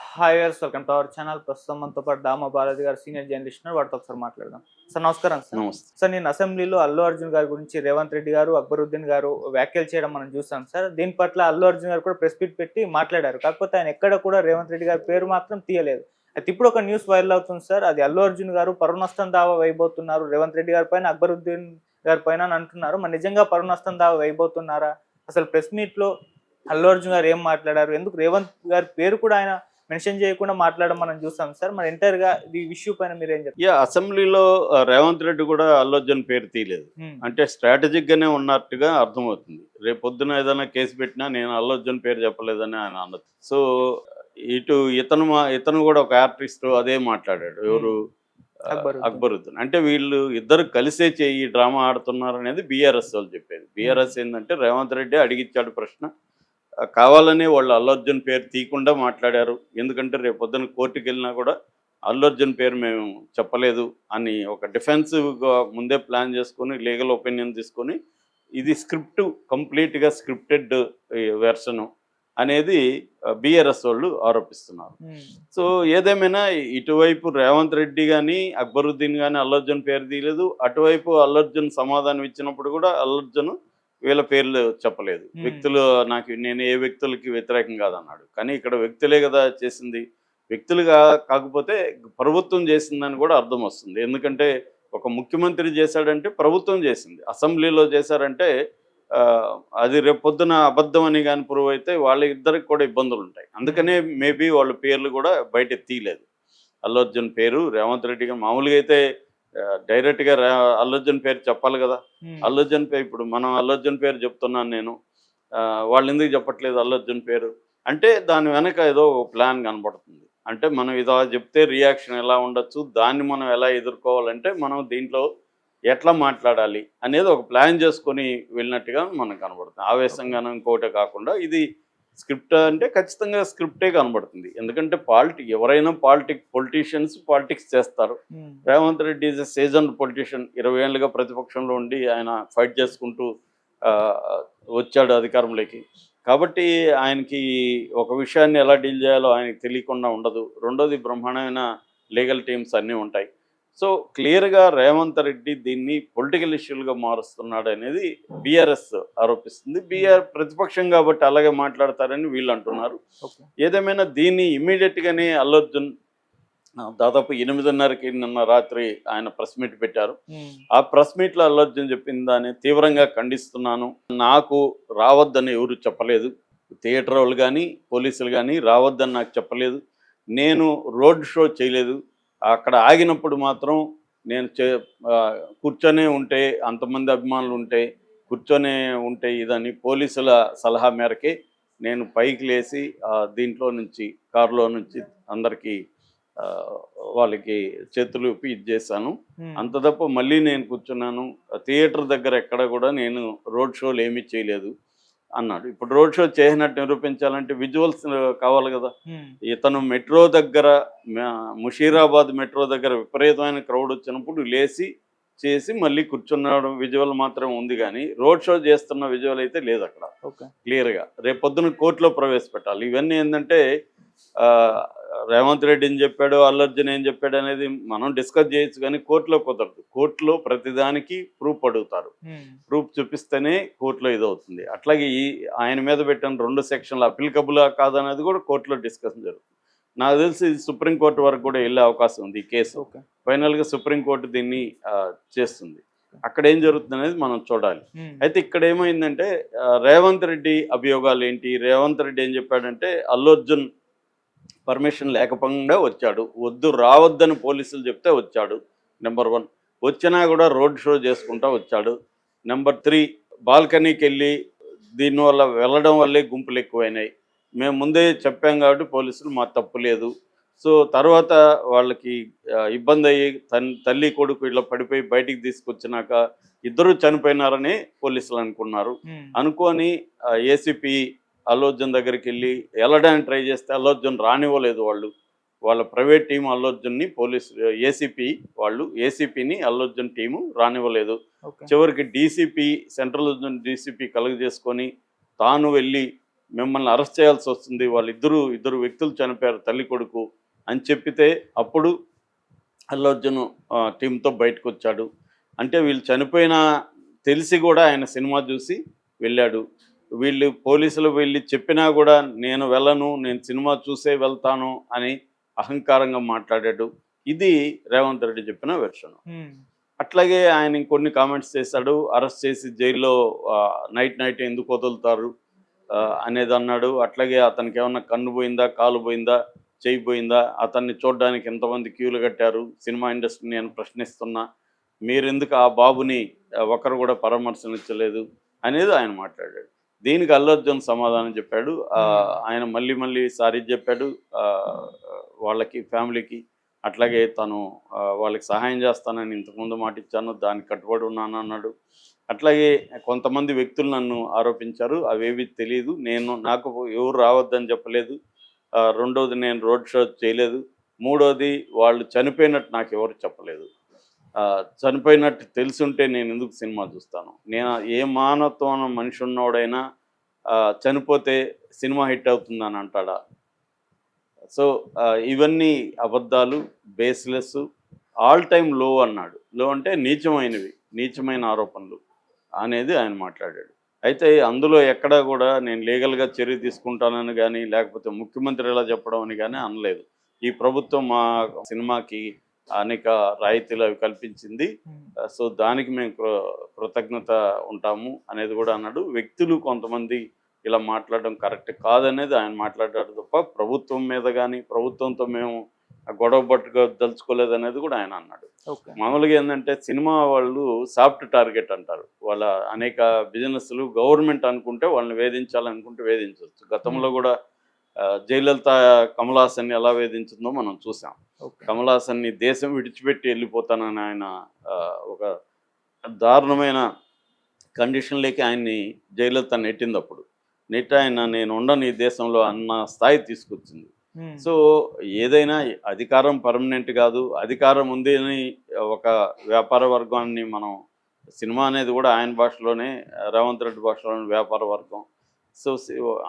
Hi viewers, welcome to our channel. ప్రస్తుతం మనతో పాటు దామ బాలాజీ గారు సీనియర్ జర్నలిస్ట్ ఉన్నారు. వాటితో ఒకసారి మాట్లాడదాం. సార్ నమస్కారం. సార్ నమస్తే. సార్ నేను అసెంబ్లీలో అల్లు అర్జున్ గారి గురించి రేవంత్ రెడ్డి గారు, అక్బరుద్దీన్ గారు వ్యాఖ్యలు చేయడం మనం చూసాం సార్. దీని పట్ల అల్లు అర్జున్ గారు కూడా ప్రెస్ మీట్ పెట్టి మాట్లాడారు. కాకపోతే ఆయన ఎక్కడ కూడా రేవంత్ రెడ్డి గారి పేరు మాత్రం తీయలేదు. అయితే ఇప్పుడు ఒక న్యూస్ వైరల్ అవుతుంది సార్. అది అల్లు అర్జున్ గారు పరువు నష్టం దావా వేయబోతున్నారు రేవంత్ రెడ్డి గారి పైన, అక్బరుద్దీన్ గారి పైన అని అంటున్నారు. మరి నిజంగా పరువు నష్టం దావా వేయబోతున్నారా? అసలు ప్రెస్ మీట్ లో అల్లు అర్జున్ గారు ఏం మాట్లాడారు? ఎందుకు రేవంత్ గారి పేరు కూడా ఆయన మెన్షన్ చేయకుండా మాట్లాడడం మనం చూసాం సార్. మరి ఎంటైర్ గా ఈ ఇష్యూ పైన మీరు ఏం చెప్తారు? అసెంబ్లీలో రేవంత్ రెడ్డి కూడా అల్లు అర్జున్ పేరు తీయలేదు. అంటే స్ట్రాటజిక్ గానే ఉన్నట్టుగా అర్థమవుతుంది. రేపు పొద్దున ఏదైనా కేసు పెట్టినా నేను అల్లు అర్జున్ పేరు చెప్పలేదని ఆయన అన్నది. సో ఇటు ఇతను కూడా ఒక ఆర్టిస్ట్ అదే మాట్లాడాడు. ఎవరు? అక్బరుద్దీన్. అంటే వీళ్ళు ఇద్దరు కలిసే ఈ డ్రామా ఆడుతున్నారు అనేది బీఆర్ఎస్ వాళ్ళు చెప్పేది. బీఆర్ఎస్ ఏంటంటే రేవంత్ రెడ్డి అడిగిచ్చాడు ప్రశ్న, కావాలని వాళ్ళు అల్లు అర్జున్ పేరు తీయకుండా మాట్లాడారు. ఎందుకంటే రేపు పొద్దున కోర్టుకు వెళ్ళినా కూడా అల్లు అర్జున్ పేరు మేము చెప్పలేదు అని ఒక డిఫెన్సివ్గా ముందే ప్లాన్ చేసుకొని లీగల్ ఒపీనియన్ తీసుకొని ఇది కంప్లీట్గా స్క్రిప్టెడ్ వెర్షను అనేది బీఆర్ఎస్ వాళ్ళు ఆరోపిస్తున్నారు. సో ఏదేమైనా ఇటువైపు రేవంత్ రెడ్డి కానీ అక్బరుద్దీన్ కానీ అల్లు అర్జున్ పేరు తీయలేదు. అటువైపు అల్లు అర్జున్ సమాధానం ఇచ్చినప్పుడు కూడా అల్లు అర్జున్ వీళ్ళ పేర్లు చెప్పలేదు. వ్యక్తులు నేను ఏ వ్యక్తులకి వ్యతిరేకం కాదన్నాడు. కానీ ఇక్కడ వ్యక్తులే కదా చేసింది. వ్యక్తులుగా కాకపోతే ప్రభుత్వం చేసిందని కూడా అర్థం వస్తుంది. ఎందుకంటే ఒక ముఖ్యమంత్రి చేశాడంటే ప్రభుత్వం చేసింది. అసెంబ్లీలో చేశారంటే అది రేపొద్దున అబద్ధం అని కానీ ప్రూవ్ అయితే వాళ్ళ ఇద్దరికి కూడా ఇబ్బందులు ఉంటాయి. అందుకనే మేబీ వాళ్ళ పేర్లు కూడా బయట తీయలేదు. అల్లు అర్జున్ పేరు రేవంత్ రెడ్డిగా మామూలుగా అయితే డైరెక్ట్గా అల్లు అర్జున్ పేరు చెప్పాలి కదా. అల్లు అర్జున్ పేరు ఇప్పుడు మనం అల్లు అర్జున్ పేరు చెప్తున్నాను నేను, వాళ్ళు ఎందుకు చెప్పట్లేదు అల్లు అర్జున్ పేరు అంటే దాని వెనక ఏదో ప్లాన్ కనబడుతుంది. అంటే మనం ఇలా చెప్తే రియాక్షన్ ఎలా ఉండొచ్చు, దాన్ని మనం ఎలా ఎదుర్కోవాలంటే మనం దీంట్లో ఎట్లా మాట్లాడాలి అనేది ఒక ప్లాన్ చేసుకొని వెళ్ళినట్టుగా మనకు కనబడుతుంది. ఆవేశంగానూ ఇంకోటే కాకుండా ఇది స్క్రిప్ట్ అంటే ఖచ్చితంగా స్క్రిప్టే కనబడుతుంది. ఎందుకంటే ఎవరైనా పొలిటీషియన్స్ పాలిటిక్స్ చేస్తారు. Revanth Reddy is a seasoned politician. 20 ఏళ్ళుగా ప్రతిపక్షంలో ఉండి ఆయన ఫైట్ చేసుకుంటూ వచ్చాడు అధికారంలోకి. కాబట్టి ఆయనకి ఒక విషయాన్ని ఎలా డీల్ చేయాలో ఆయనకి తెలియకుండా ఉండదు. రెండోది బ్రహ్మాండమైన లీగల్ టీమ్స్ అన్నీ ఉంటాయి. సో క్లియర్గా రేవంత్ రెడ్డి దీన్ని పొలిటికల్ ఇష్యూలుగా మారుస్తున్నాడు అనేది బీఆర్ఎస్ ఆరోపిస్తుంది. ప్రతిపక్షం కాబట్టి అలాగే మాట్లాడతారని వీళ్ళు అంటున్నారు. ఏదేమైనా దీన్ని ఇమ్మీడియట్గానే అల్లు అర్జున్ దాదాపు 8:30కి నిన్న రాత్రి ఆయన ప్రెస్ మీట్ పెట్టారు. ఆ ప్రెస్ మీట్లో అల్లు అర్జున్ చెప్పిన దాన్ని తీవ్రంగా ఖండిస్తున్నాను. నాకు రావద్దని ఎవరు చెప్పలేదు. థియేటర్ వాళ్ళు కానీ పోలీసులు కానీ రావద్దని నాకు చెప్పలేదు. నేను రోడ్ షో చేయలేదు. అక్కడ ఆగినప్పుడు మాత్రం నేను కూర్చొనే ఉంటే అంతమంది అభిమానులు కూర్చొనే ఉంటే ఇదని పోలీసుల సలహా మేరకే నేను పైకి లేచి దీంట్లో నుంచి కారులో నుంచి అందరికీ వాళ్ళకి చేతులు ఊపి ఇది చేశాను. అంత తప్ప మళ్ళీ నేను కూర్చున్నాను. థియేటర్ దగ్గర ఎక్కడ కూడా నేను రోడ్ షోలు ఏమీ చేయలేదు అన్నాడు. ఇప్పుడు రోడ్ షో చేసినట్టు నిరూపించాలంటే విజువల్స్ కావాలి కదా. ఇతను మెట్రో దగ్గర ముషీరాబాద్ మెట్రో దగ్గర విపరీతమైన క్రౌడ్ వచ్చినప్పుడు లేచి చేసి మళ్ళీ కూర్చున్నాడు విజువల్ మాత్రం ఉంది. కానీ రోడ్ షో చేస్తున్న విజువల్ అయితే లేదు అక్కడ క్లియర్గా. రేపొద్దున కోర్టులో ప్రవేశపెట్టాలి. ఇవన్నీ ఏంటంటే రేవంత్ రెడ్డి ఏం చెప్పాడు, అల్లు అర్జున్ ఏం చెప్పాడు అనేది మనం డిస్కస్ చేయొచ్చు, కానీ కోర్టులో కుదరదు. కోర్టులో ప్రతిదానికి ప్రూఫ్ అడుగుతారు. ప్రూఫ్ చూపిస్తేనే కోర్టులో ఇదవుతుంది. అట్లాగే ఆయన మీద పెట్టిన 2 సెక్షన్లు అప్లికబుల్ కాదనేది కూడా కోర్టులో డిస్కషన్ జరుగుతుంది. నాకు తెలిసి సుప్రీంకోర్టు వరకు కూడా వెళ్ళే అవకాశం ఉంది ఈ కేసు. ఫైనల్గా సుప్రీంకోర్టు దీన్ని చేస్తుంది. అక్కడ ఏం జరుగుతుంది అనేది మనం చూడాలి. అయితే ఇక్కడ ఏమైందంటే రేవంత్ రెడ్డి అభియోగాలు ఏంటి? రేవంత్ రెడ్డి ఏం చెప్పాడంటే అల్లు అర్జున్ పర్మిషన్ లేకపోకుండా వచ్చాడు, రావద్దని పోలీసులు చెప్తే వచ్చాడు. నెంబర్ 1. వచ్చినా కూడా రోడ్ షో చేసుకుంటా వచ్చాడు. నెంబర్ 3, బాల్కనీకి వెళ్ళి దీనివల్ల వెళ్ళడం వల్లే గుంపులు ఎక్కువైనాయి. మేము ముందే చెప్పాం కాబట్టి పోలీసులు మా తప్పు లేదు. సో తర్వాత వాళ్ళకి ఇబ్బంది అయ్యి తల్లి కొడుకు ఇలా పడిపోయి బయటికి తీసుకొచ్చినాక ఇద్దరు చనిపోయినారని పోలీసులు అనుకున్నారు. అనుకొని ఏసీపీ అల్లు అర్జున్ దగ్గరికి వెళ్ళి వెళ్ళడానికి ట్రై చేస్తే అల్లు అర్జున్ రానివ్వలేదు. వాళ్ళ ప్రైవేట్ టీం అల్లు అర్జున్ని ఏసీపీని అల్లు అర్జున్ టీము రానివ్వలేదు. చివరికి సెంట్రల్ డీసీపీ కలుగజేసుకొని తాను వెళ్ళి మిమ్మల్ని అరెస్ట్ చేయాల్సి వస్తుంది, ఇద్దరు వ్యక్తులు చనిపోయారు తల్లి కొడుకు అని చెప్పితే అప్పుడు అల్లు అర్జున్ టీంతో బయటకు వచ్చాడు. అంటే వీళ్ళు చనిపోయినా తెలిసి కూడా ఆయన సినిమా చూసి వెళ్ళాడు. వీళ్ళు పోలీసులు వెళ్ళి చెప్పినా కూడా నేను వెళ్ళను, నేను సినిమా చూసే వెళ్తాను అని అహంకారంగా మాట్లాడాడు. ఇది రేవంత్ రెడ్డి చెప్పిన వెర్షన్. అట్లాగే ఆయన ఇంకొన్ని కామెంట్స్ చేశాడు. అరెస్ట్ చేసి జైల్లో నైట్ ఎందుకు వదులుతారు అనేది అన్నాడు. అట్లాగే అతనికి ఏమన్నా కన్ను పోయిందా, కాలు పోయిందా, చేయి పోయిందా, అతన్ని చూడడానికి ఎంతమంది క్యూలు కట్టారు సినిమా ఇండస్ట్రీని నేను ప్రశ్నిస్తున్నా, మీరెందుకు ఆ బాబుని ఒకరు కూడా పరామర్శించలేదు అనేది ఆయన మాట్లాడాడు. దీనికి అల్లు అర్జున్ సమాధానం చెప్పాడు. ఆయన మళ్ళీ సారీ చెప్పాడు వాళ్ళకి, ఫ్యామిలీకి. అట్లాగే తను వాళ్ళకి సహాయం చేస్తానని ఇంతకుముందు మాట ఇచ్చాను, దానికి కట్టుబడి ఉన్నాను అన్నాడు. అట్లాగే కొంతమంది వ్యక్తులు నన్ను ఆరోపించారు, అవేవి తెలియదు, నాకు ఎవరు రావద్దని చెప్పలేదు. రెండోది నేను రోడ్ షో చేయలేదు. మూడోది వాళ్ళు చనిపోయినట్టు నాకు ఎవరు చెప్పలేదు. చనిపోయినట్టు తెలుసుంటే నేను ఎందుకు సినిమా చూస్తాను? నేను ఏ మానవత్వం మనిషి ఉన్నవాడైనా చనిపోతే సినిమా హిట్ అవుతుందని అంటాడా? సో ఇవన్నీ అబద్ధాలు, బేస్లెస్, ఆల్ టైమ్ లో అన్నాడు. లో అంటే నీచమైన ఆరోపణలు అనేది ఆయన మాట్లాడాడు. అయితే అందులో ఎక్కడా కూడా నేను లీగల్గా చర్య తీసుకుంటానని కానీ, లేకపోతే ముఖ్యమంత్రి ఎలా చెప్పడం అని కానీ అనలేదు. ఈ ప్రభుత్వం మా సినిమాకి అనేక రాయితీలు అవి కల్పించింది, సో దానికి మేము కృతజ్ఞత ఉంటాము అనేది కూడా అన్నాడు. వ్యక్తులు కొంతమంది ఇలా మాట్లాడడం కరెక్ట్ కాదనేది ఆయన మాట్లాడాడు తప్ప ప్రభుత్వం మీద కానీ, ప్రభుత్వంతో మేము గొడవ దలుచుకోలేదు అనేది కూడా ఆయన అన్నాడు. మామూలుగా ఏంటంటే సినిమా వాళ్ళు సాఫ్ట్ టార్గెట్ అంటారు. వాళ్ళ అనేక బిజినెస్లు గవర్నమెంట్ అనుకుంటే వాళ్ళని వేధించాలనుకుంటే వేధించవచ్చు. గతంలో కూడా జయలలిత కమల్ హాసన్ని ఎలా వేధించిందో మనం చూసాం. కమల్ హాసన్ని దేశం విడిచిపెట్టి వెళ్ళిపోతానని ఆయన ఒక దారుణమైన కండిషన్లోకి ఆయన్ని జయలలిత నెట్టింది. ఆయన నేను ఉండను ఈ దేశంలో అన్న స్థాయి తీసుకొచ్చింది. సో ఏదైనా అధికారం పర్మనెంట్ కాదు. అధికారం ఉంది అని ఒక వ్యాపార వర్గాన్ని మనం, సినిమా అనేది కూడా ఆయన భాషలోనే, రేవంత్ రెడ్డి భాషలోనే వ్యాపార వర్గం. సో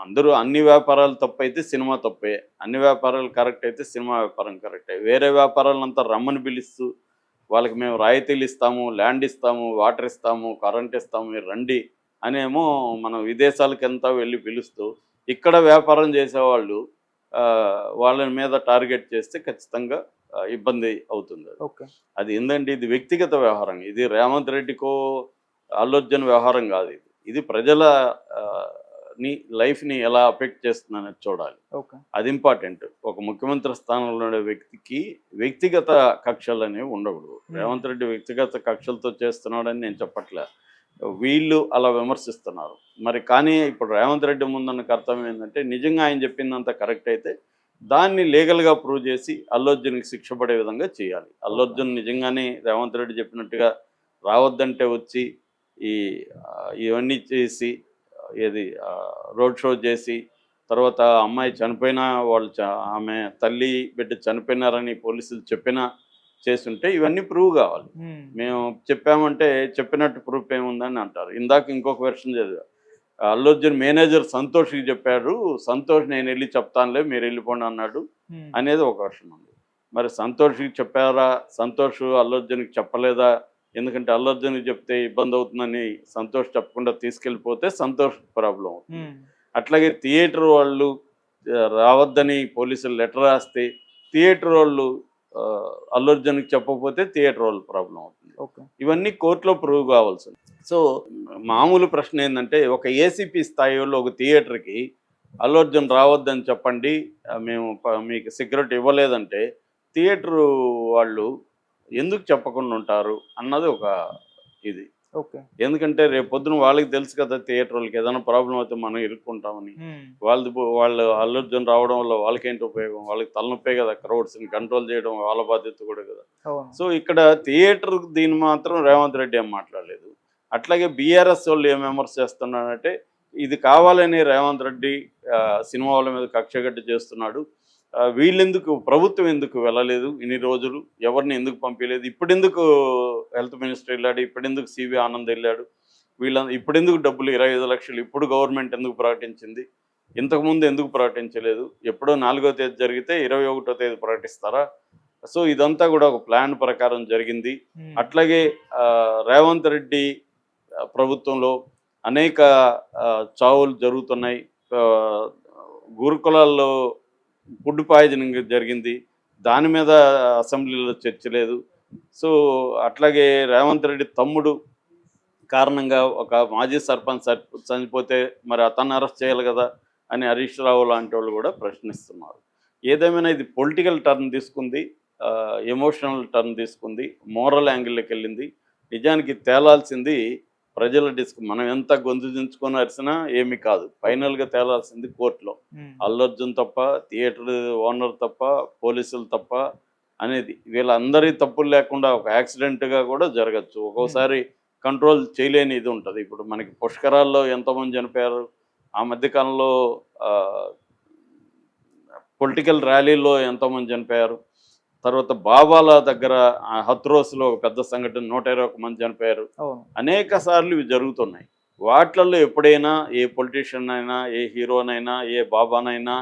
అందరూ అన్ని వ్యాపారాలు తప్పైతే సినిమా తప్పే, అన్ని వ్యాపారాలు కరెక్ట్ అయితే సినిమా వ్యాపారం కరెక్టే. వేరే వ్యాపారాలంతా రమ్మని పిలుస్తూ వాళ్ళకి మేము రాయితీలు ఇస్తాము, ల్యాండ్ ఇస్తాము, వాటర్ ఇస్తాము, కరెంట్ ఇస్తాము, మీరు రండి అనేమో మనం విదేశాలకు ఎంత వెళ్ళి పిలుస్తూ, ఇక్కడ వ్యాపారం చేసేవాళ్ళు వాళ్ళ మీద టార్గెట్ చేస్తే ఖచ్చితంగా ఇబ్బంది అవుతుంది. అది ఏంటంటే ఇది వ్యక్తిగత వ్యవహారం. ఇది రేవంత్ రెడ్డికో అల్లు అర్జున్ వ్యవహారం కాదు. ఇది ప్రజల లైఫ్ని ఎలా అఫెక్ట్ చేస్తుందనేది చూడాలి. అది ఇంపార్టెంట్. ఒక ముఖ్యమంత్రి స్థానంలో ఉండే వ్యక్తికి వ్యక్తిగత కక్షలు అనేవి ఉండకూడదు. రేవంత్ రెడ్డి వ్యక్తిగత కక్షలతో చేస్తున్నాడని నేను చెప్పట్లే, వీళ్ళు అలా విమర్శిస్తున్నారు. మరి కానీ ఇప్పుడు రేవంత్ రెడ్డి ముందున్న కర్తవ్యం ఏంటంటే, నిజంగా ఆయన చెప్పిందంత కరెక్ట్ అయితే దాన్ని లీగల్గా ప్రూవ్ చేసి అల్లు అర్జున్కి శిక్ష పడే విధంగా చేయాలి. అల్లు అర్జున్ నిజంగానే రేవంత్ రెడ్డి చెప్పినట్టుగా రావద్దంటే వచ్చి ఇవన్నీ చేసి, ఏది రోడ్ షో చేసి, తర్వాత అమ్మాయి చనిపోయినా ఆమె తల్లి బిడ్డ చనిపోయినారని పోలీసులు చెప్పినా చేస్తుంటే ఇవన్నీ ప్రూవ్ కావాలి. మేము చెప్పామంటే చెప్పినట్టు ప్రూఫ్ ఏముందని అంటారు. ఇందాక ఇంకొక వెర్షన్ చదివా, అల్లు అర్జున్ మేనేజర్ సంతోష్కి చెప్పాడు, సంతోష్ నేను వెళ్ళి చెప్తానులే మీరు వెళ్ళిపోండి అన్నాడు అనేది ఒక వెర్షన్ ఉంది. మరి సంతోష్కి చెప్పారా, సంతోష్ అల్లు అర్జున్కి చెప్పలేదా? ఎందుకంటే అల్లు అర్జున్కి చెప్తే ఇబ్బంది అవుతుందని సంతోష్ చెప్పకుండా తీసుకెళ్ళిపోతే సంతోష్ ప్రాబ్లం అవుతుంది. అట్లాగే థియేటర్ వాళ్ళు రావద్దని పోలీసులు లెటర్ రాస్తే థియేటర్ వాళ్ళు అల్లు అర్జున్కి చెప్పకపోతే థియేటర్ వాళ్ళు ప్రాబ్లం అవుతుంది. ఇవన్నీ కోర్టులో ప్రూవ్ కావాల్సింది. సో మామూలు ప్రశ్న ఏంటంటే, ఒక ఏసీపీ స్థాయి వాళ్ళు ఒక థియేటర్కి అల్లు అర్జున్ రావద్దని చెప్పండి, మేము మీకు సెక్యూరిటీ ఇవ్వలేదంటే థియేటర్ వాళ్ళు ఎందుకు చెప్పకుండా ఉంటారు అన్నది ఒక ఇది. ఎందుకంటే రేపు పొద్దున వాళ్ళకి తెలుసు కదా, థియేటర్ వాళ్ళకి ఏదైనా ప్రాబ్లం అయితే మనం ఇరుక్కుంటామని. వాళ్ళు అల్లు అర్జున్ రావడం వల్ల వాళ్ళకేంటి ఉపయోగం? వాళ్ళకి తలనొప్పే కదా, క్రౌడ్స్ని కంట్రోల్ చేయడం వాళ్ళ బాధ్యత కూడా కదా. సో ఇక్కడ థియేటర్ దీన్ని మాత్రం రేవంత్ రెడ్డి ఏం మాట్లాడలేదు. అట్లాగే బీఆర్ఎస్ వాళ్ళు ఏం విమర్శ చేస్తున్నారంటే, ఇది కావాలని రేవంత్ రెడ్డి సినిమా వాళ్ళ మీద కక్షగట్టి చేస్తున్నాడు, వీళ్ళెందుకు, ప్రభుత్వం ఎందుకు వెళ్ళలేదు ఇన్ని రోజులు, ఎవరిని ఎందుకు పంపించలేదు, ఇప్పుడెందుకు హెల్త్ మినిస్టర్ వెళ్ళాడు, ఇప్పుడెందుకు సివి ఆనంద్ వెళ్ళాడు, ఇప్పుడెందుకు డబ్బులు 25 లక్షలు ఇప్పుడు గవర్నమెంట్ ఎందుకు ప్రకటించింది, ఇంతకుముందు ఎందుకు ప్రకటించలేదు, ఎప్పుడో 4వ తేదీ జరిగితే 21వ తేదీ ప్రకటిస్తారా? సో ఇదంతా కూడా ఒక ప్లాన్ ప్రకారం జరిగింది. అట్లాగే రేవంత్ రెడ్డి ప్రభుత్వంలో అనేక చావులు జరుగుతున్నాయి. గురుకులాల్లో ఫుడ్ పాయిజనింగ్ జరిగింది, దాని మీద అసెంబ్లీలో చర్చ లేదు. సో అట్లాగే రేవంత్ రెడ్డి తమ్ముడు కారణంగా ఒక మాజీ సర్పంచ్ చనిపోతే మరి అతన్ని అరెస్ట్ చేయాలి కదా అని హరీష్ రావు లాంటి వాళ్ళు కూడా ప్రశ్నిస్తున్నారు. ఏదేమైనా ఇది పొలిటికల్ టర్న్ తీసుకుంది, ఎమోషనల్ టర్న్ తీసుకుంది, మోరల్ యాంగిల్లోకి వెళ్ళింది. నిజానికి తేలాల్సింది ప్రజల మనం ఎంత గొంతు దించుకొని అరిసినా ఏమీ కాదు. ఫైనల్గా తేలాల్సింది కోర్టులో. అల్లు అర్జున్ తప్ప, థియేటర్ ఓనర్ తప్ప, పోలీసులు తప్ప అనేది వీళ్ళందరి తప్పులు లేకుండా ఒక యాక్సిడెంట్గా కూడా జరగచ్చు. ఒక్కోసారి కంట్రోల్ చేయలేని ఇది ఉంటుంది. ఇప్పుడు మనకి పుష్కరాల్లో ఎంతోమంది చనిపోయారు, ఆ మధ్యకాలంలో పొలిటికల్ ర్యాలీల్లో ఎంతోమంది చనిపోయారు, తర్వాత బాబాల దగ్గర హత్రోస్లో ఒక పెద్ద సంఘటన 121 మంది చనిపోయారు. అనేక సార్లు ఇవి జరుగుతున్నాయి. వాటిల్లో ఎప్పుడైనా ఏ పొలిటీషియన్ అయినా, ఏ హీరోనైనా, ఏ బాబానైనా